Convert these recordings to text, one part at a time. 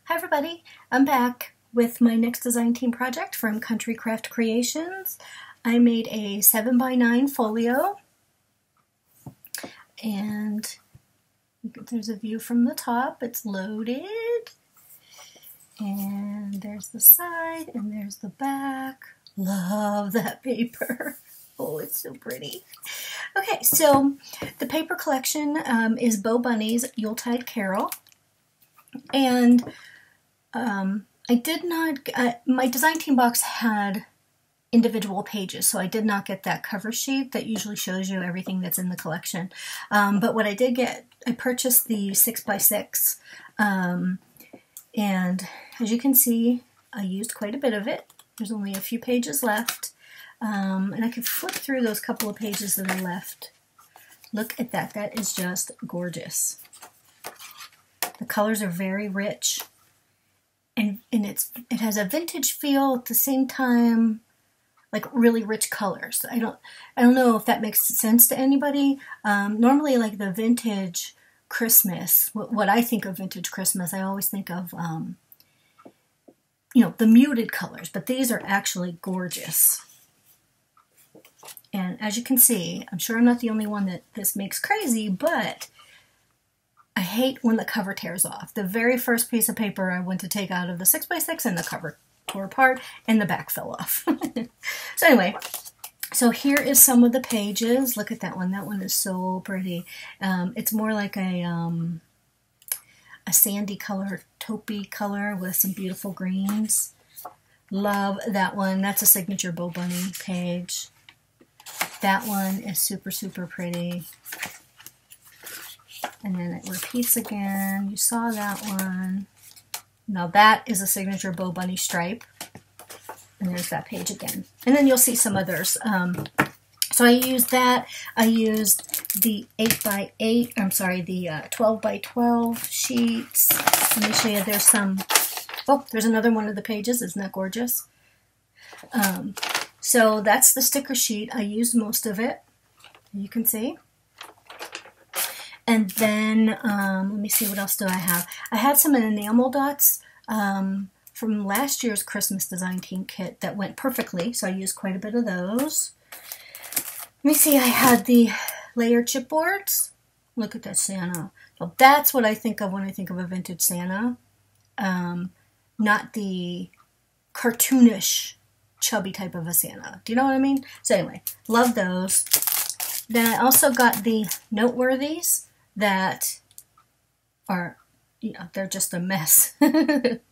Hi everybody, I'm back with my next design team project from Country Craft Creations. I made a 7x9 folio and there's a view from the top. It's loaded and there's the side and there's the back. Love that paper. Oh, it's so pretty. Okay, so the paper collection is BoBunny's Yuletide Carol. And I did not, my design team box had individual pages, so I did not get that cover sheet that usually shows you everything that's in the collection. But what I did get, I purchased the 6x6, and as you can see, I used quite a bit of it. There's only a few pages left, and I can flip through those couple of pages that are left. Look at that, that is just gorgeous. The colors are very rich, and it has a vintage feel at the same time, like really rich colors. I don't know if that makes sense to anybody. Normally, like the vintage Christmas, what I think of vintage Christmas, I always think of you know, the muted colors, but these are actually gorgeous. And as you can see, I'm sure I'm not the only one that this makes crazy, but I hate when the cover tears off. The very first piece of paper I went to take out of the 6x6 and the cover tore apart and the back fell off. So anyway, so here is some of the pages. Look at that one. That one is so pretty. It's more like a sandy color, taupey color with some beautiful greens. Love that one. That's a signature BoBunny page. That one is super, super pretty. And then it repeats again. You saw that one. Now that is a signature BoBunny stripe. And there's that page again. And then you'll see some others. So I used that. I used the 8x8, I'm sorry, the 12x12 sheets. Let me show you, there's some, oh, there's another one of the pages. Isn't that gorgeous? So that's the sticker sheet. I used most of it. You can see. And then, let me see, what else do I have? I had some enamel dots from last year's Christmas design team kit that went perfectly, so I used quite a bit of those. Let me see, I had the layered chipboards. Look at that Santa. Well, that's what I think of when I think of a vintage Santa. Not the cartoonish, chubby type of a Santa. Do you know what I mean? So anyway, love those. Then I also got the noteworthies that are, you know, they're just a mess.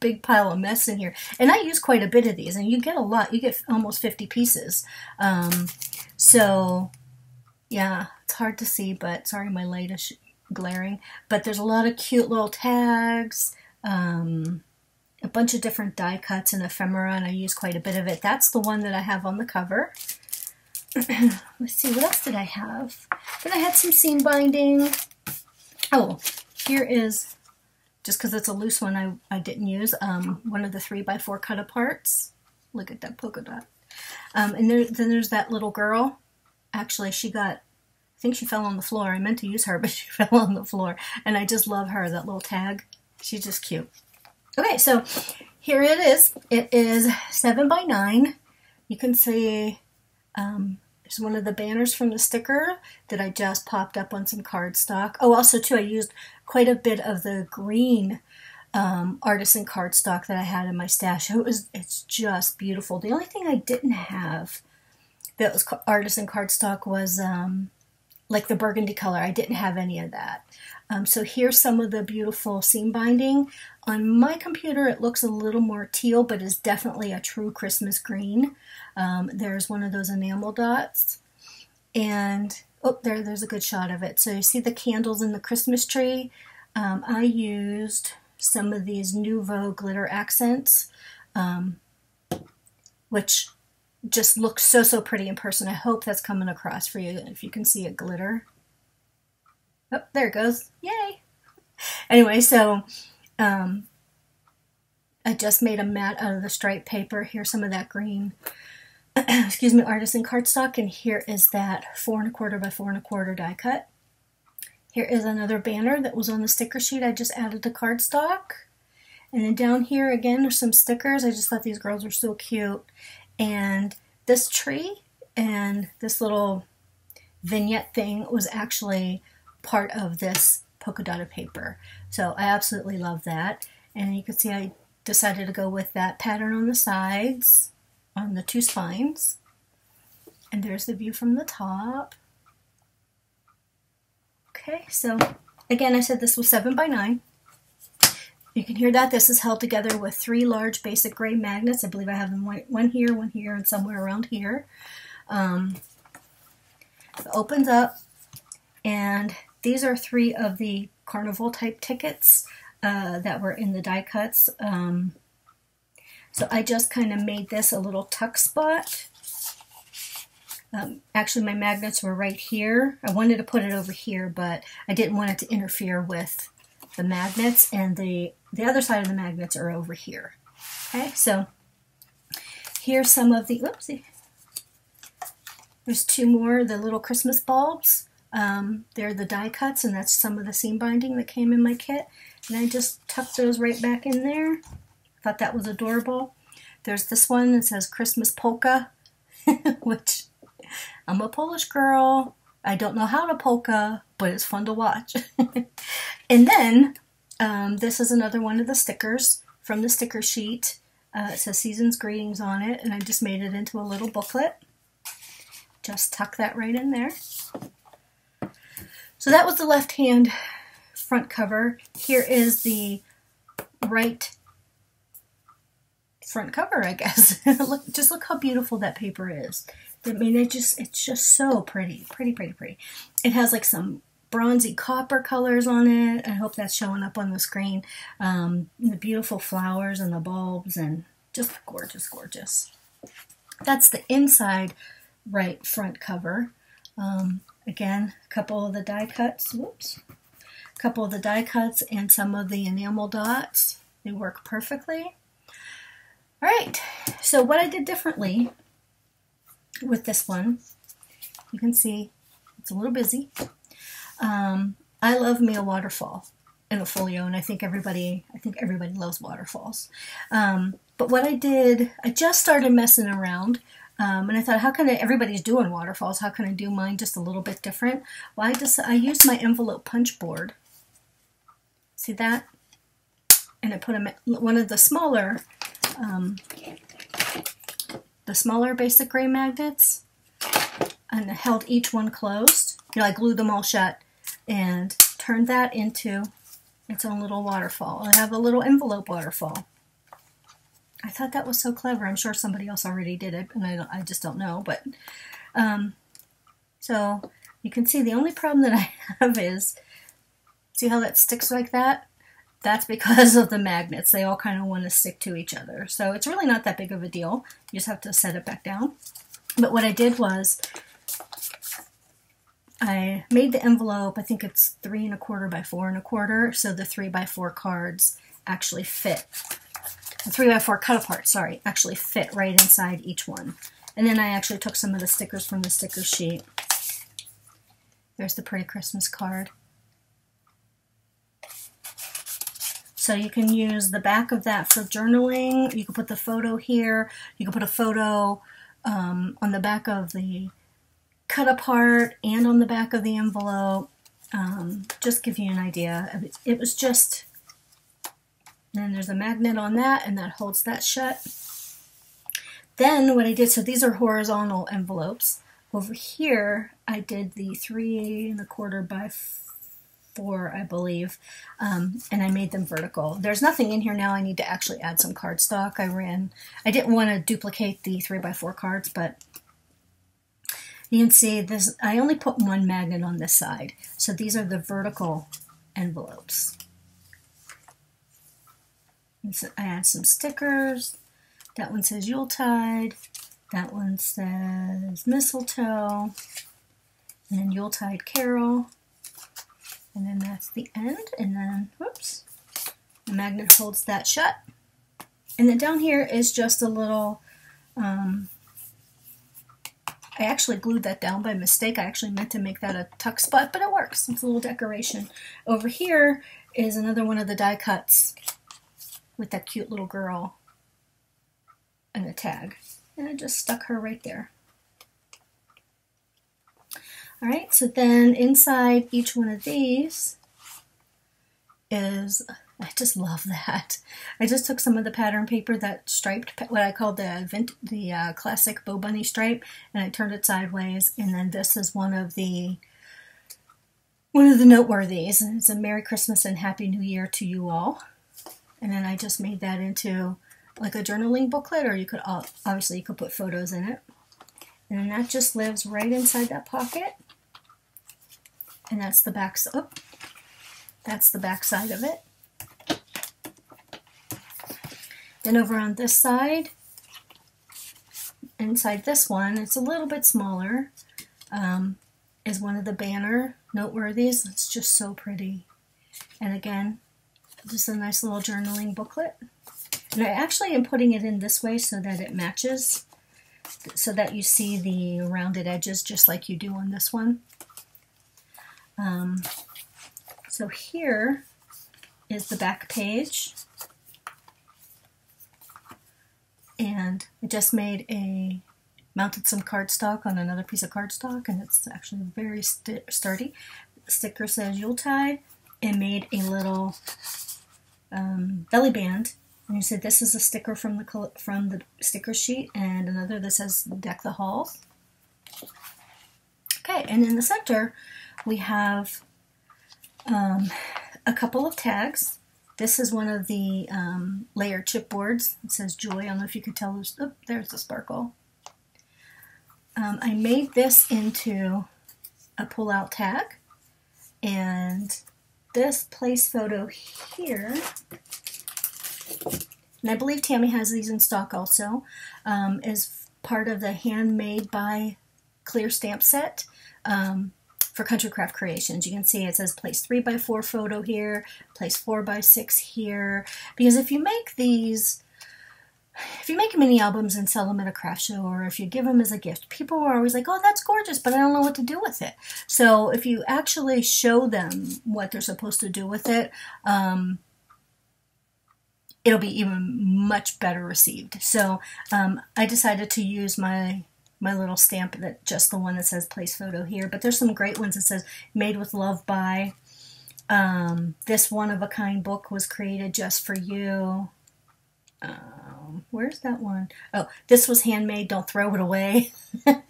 Big pile of mess in here. And I use quite a bit of these, and you get a lot. You get almost 50 pieces. So, yeah, it's hard to see, but sorry my light is glaring. But there's a lot of cute little tags, a bunch of different die cuts and ephemera, and I use quite a bit of it. That's the one that I have on the cover. Let's see, what else did I have? Then I had some seam binding. Oh, here is, just because it's a loose one I didn't use, one of the 3x4 cut aparts. Look at that polka dot. And then there's that little girl. Actually, she got, I think she fell on the floor. I meant to use her, but she fell on the floor. And I just love her, that little tag. She's just cute. Okay, so here it is. It is 7x9. You can see there's one of the banners from the sticker that I just popped up on some cardstock. Oh, also too, I used quite a bit of the green artisan cardstock that I had in my stash. It's just beautiful. The only thing I didn't have that was artisan cardstock was like the burgundy color. I didn't have any of that. So here's some of the beautiful seam binding. On my computer, it looks a little more teal, but is definitely a true Christmas green. There's one of those enamel dots. And, oh, there's a good shot of it. So you see the candles in the Christmas tree. I used some of these Nouveau glitter accents, which just looks so, so pretty in person. I hope that's coming across for you, if you can see it glitter. Oh, there it goes. Yay! Anyway, so I just made a mat out of the striped paper. Here's some of that green, excuse me, artisan cardstock, and here is that 4 1/4 by 4 1/4 die cut. Here is another banner that was on the sticker sheet I just added to cardstock. And then down here again are some stickers. I just thought these girls were so cute. And this tree and this little vignette thing was actually part of this polka dotted paper. So I absolutely love that. And you can see I decided to go with that pattern on the sides, on the two spines. And there's the view from the top. Okay, so again, I said this was 7 by 9. You can hear that this is held together with 3 large basic gray magnets. I believe I have them one here, and somewhere around here. It opens up, and these are 3 of the carnival type tickets that were in the die cuts. So I just kind of made this a little tuck spot. Actually, my magnets were right here. I wanted to put it over here, but I didn't want it to interfere with the magnets, and the other side of the magnets are over here. Okay, so here's some of the, oopsie, there's 2 more, the little Christmas bulbs. They're the die cuts, and that's some of the seam binding that came in my kit. And I just tucked those right back in there. Thought that was adorable. There's this one that says Christmas polka, which I'm a Polish girl. I don't know how to polka, but it's fun to watch. And then this is another one of the stickers from the sticker sheet. It says Season's Greetings on it, and I just made it into a little booklet. Just tuck that right in there. So that was the left-hand front cover. Here is the right front cover, I guess. Just look how beautiful that paper is. I mean, it's just so pretty. It has like some bronzy copper colors on it. I hope that's showing up on the screen. The beautiful flowers and the bulbs, and just gorgeous, gorgeous. That's the inside right front cover. Again, a couple of the die cuts. Whoops. A couple of the die cuts and some of the enamel dots. They work perfectly. All right. So what I did differently with this one, you can see it's a little busy. I love me a waterfall in a folio, and I think everybody loves waterfalls. But what I did, I just started messing around, and I thought, how can everybody's doing waterfalls? How can I do mine just a little bit different? Well, I used my envelope punch board. See that? And I put one of the smaller basic gray magnets, and I held each one closed. You know, I glued them all shut and turned that into its own little waterfall. I have a little envelope waterfall. I thought that was so clever. I'm sure somebody else already did it, and I just don't know. But so you can see the only problem that I have is, see how that sticks like that? That's because of the magnets. They all kind of want to stick to each other. So it's really not that big of a deal. You just have to set it back down. But what I did was I made the envelope, I think it's 3 1/4 by 4 1/4, so the 3 by 4 cards actually fit. The 3 by 4 cut apart, sorry, actually fit right inside each one. And then I actually took some of the stickers from the sticker sheet. There's the pretty Christmas card. So you can use the back of that for journaling. You can put the photo here. You can put a photo on the back of the cut apart and on the back of the envelope. Just give you an idea. It was just, and then there's a magnet on that, and that holds that shut. Then what I did, so these are horizontal envelopes. Over here, I did the 3 1/4 by 4, I believe, and I made them vertical. There's nothing in here now. I need to actually add some cardstock. I didn't want to duplicate the 3 by 4 cards, but you can see this. I only put one magnet on this side, so these are the vertical envelopes. And so I add some stickers. That one says Yuletide. That one says mistletoe, and then Yuletide Carol. And then that's the end, and then, whoops, the magnet holds that shut. And then down here is just a little, I actually glued that down by mistake. I actually meant to make that a tuck spot, but it works. It's a little decoration. Over here is another one of the die cuts with that cute little girl and a tag. And I just stuck her right there. All right, so then inside each one of these is, I just love that. I just took some of the pattern paper, that striped, what I call the classic BoBunny stripe, and I turned it sideways. And then this is one of the noteworthies. And it's a Merry Christmas and Happy New Year to you all. And then I just made that into like a journaling booklet, or you could obviously you could put photos in it. And then that just lives right inside that pocket. And that's the back. Oh, that's the back side of it. Then over on this side, inside this one, it's a little bit smaller, is one of the banner noteworthies. It's just so pretty. And again, just a nice little journaling booklet. And I actually am putting it in this way so that it matches, so that you see the rounded edges just like you do on this one. So here is the back page, and I just mounted some cardstock on another piece of cardstock, and it's actually very sturdy. The sticker says Yuletide, and made a little belly band. And you said this is a sticker from the sticker sheet, and another that says Deck the Halls. Okay, and in the center we have a couple of tags. This is one of the layered chipboards. It says Joy. I don't know if you could tell. Oh, there's the sparkle. I made this into a pull-out tag, and this place photo here, and I believe Tammy has these in stock also, is part of the Handmade by clear stamp set for Country Craft Creations. You can see it says place 3x4 photo here, place 4x6 here, because if you make mini albums and sell them at a craft show, or if you give them as a gift, people are always like, oh, that's gorgeous, but I don't know what to do with it. So if you actually show them what they're supposed to do with it, it'll be even much better received. So I decided to use my little stamp, that just the one that says place photo here, but there's some great ones that says made with love by. This one-of-a-kind book was created just for you. Where's that one? Oh, this was handmade, don't throw it away. Oh,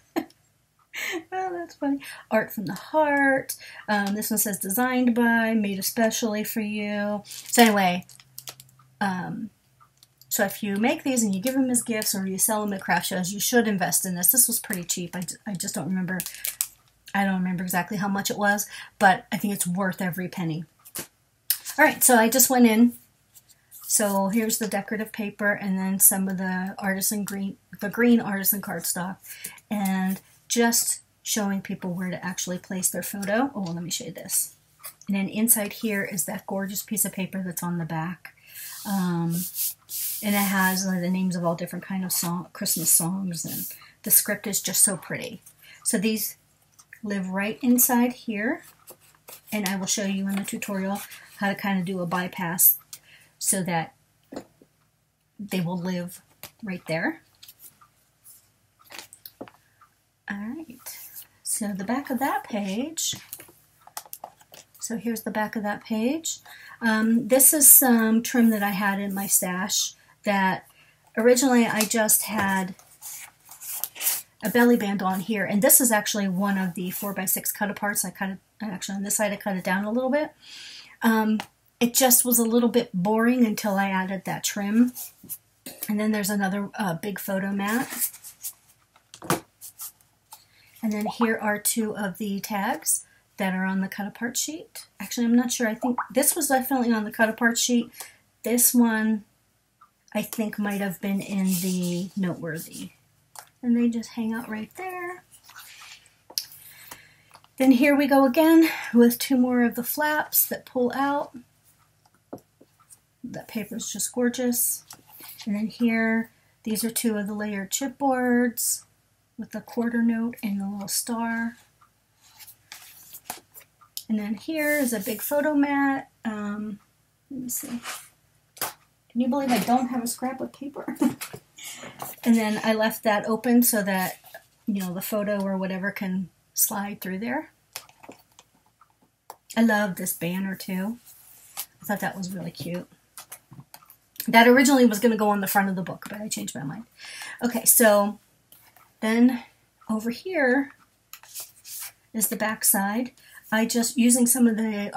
that's funny. Art from the heart. This one says designed by, made especially for you. So anyway, so if you make these and you give them as gifts, or you sell them at craft shows, you should invest in this. This was pretty cheap. I just don't remember. I don't remember exactly how much it was, but I think it's worth every penny. All right, so I just went in. So here's the decorative paper, and then some of the green artisan cardstock, and just showing people where to actually place their photo. Oh, let me show you this. And then inside here is that gorgeous piece of paper that's on the back. And it has the names of all different kind of Christmas songs, and the script is just so pretty. So these live right inside here, and I will show you in the tutorial how to kind of do a bypass so that they will live right there. All right, so the back of that page. So here's the back of that page. This is some trim that I had in my stash that originally I just had a belly band on here, and this is actually one of the 4x6 cut aparts. Actually on this side I cut it down a little bit. It just was a little bit boring until I added that trim. And then there's another big photo mat. And then here are two of the tags that are on the cut apart sheet. Actually, I'm not sure. I think this was definitely on the cut apart sheet. This one I think might have been in the noteworthy. And they just hang out right there. Then here we go again with two more of the flaps that pull out. That paper is just gorgeous. And then here, these are two of the layered chipboards with the quarter note and the little star. And then here is a big photo mat. Let me see. Do Can you believe I don't have a scrap of paper? And then I left that open so that, you know, the photo or whatever can slide through there. I love this banner too. I thought that was really cute. That originally was going to go on the front of the book, but I changed my mind. Okay, so then over here is the back side. I just, using some of the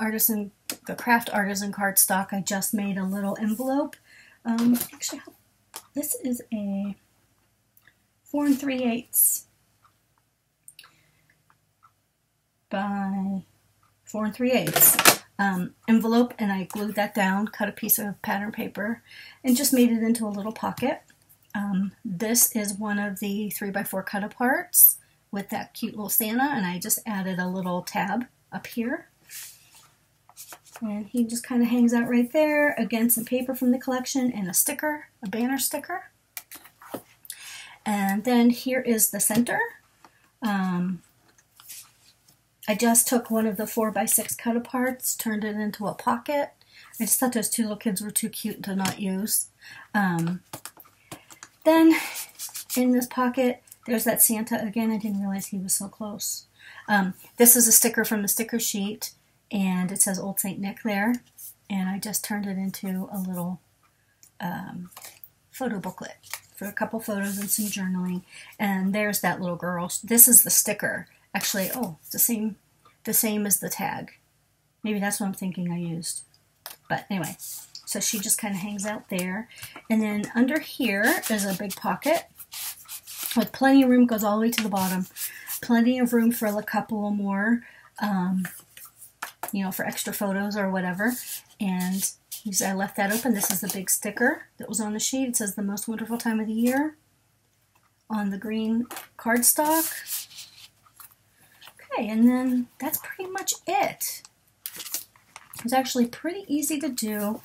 craft artisan cardstock, I just made a little envelope. Actually, this is a 4 3/8 by 4 3/8 envelope, and I glued that down, cut a piece of pattern paper, and just made it into a little pocket. This is one of the 3x4 cut aparts with that cute little Santa, and I just added a little tab up here. And he just kind of hangs out right there. Again, some paper from the collection and a sticker, a banner sticker. And then here is the center. I just took one of the 4x6 cut aparts, turned it into a pocket. I just thought those two little kids were too cute to not use. Then in this pocket, there's that Santa again. I didn't realize he was so close. This is a sticker from the sticker sheet, and it says Old St. Nick there. And I just turned it into a little photo booklet for a couple photos and some journaling. And there's that little girl. This is the sticker. Actually, oh, the same as the tag. Maybe that's what I'm thinking I used. But anyway, so she just kind of hangs out there. And then under here is a big pocket with plenty of room, goes all the way to the bottom. Plenty of room for a couple more, you know, for extra photos or whatever. And I left that open. This is the big sticker that was on the sheet. It says the most wonderful time of the year on the green cardstock. Okay, and then that's pretty much it. It's actually pretty easy to do.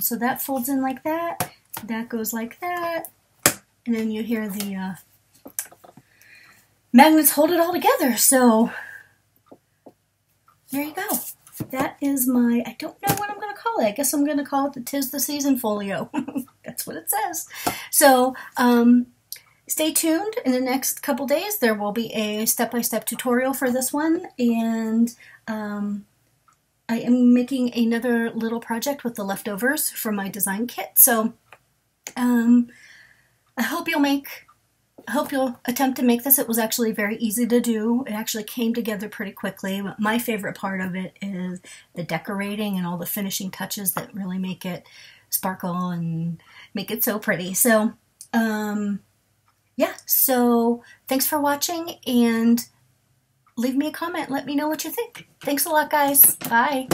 So that folds in like that. That goes like that. And then you hear the magnets hold it all together. So there you go. That is my, I don't know what I'm going to call it. I guess I'm going to call it the 'Tis the Season Folio. That's what it says. So stay tuned. In the next couple days, there will be a step-by-step tutorial for this one. And I am making another little project with the leftovers from my design kit. So I hope you'll attempt to make this. It was actually very easy to do. It actually came together pretty quickly. My favorite part of it is the decorating and all the finishing touches that really make it sparkle and make it so pretty. So, yeah, so thanks for watching, and leave me a comment. Let me know what you think. Thanks a lot, guys. Bye.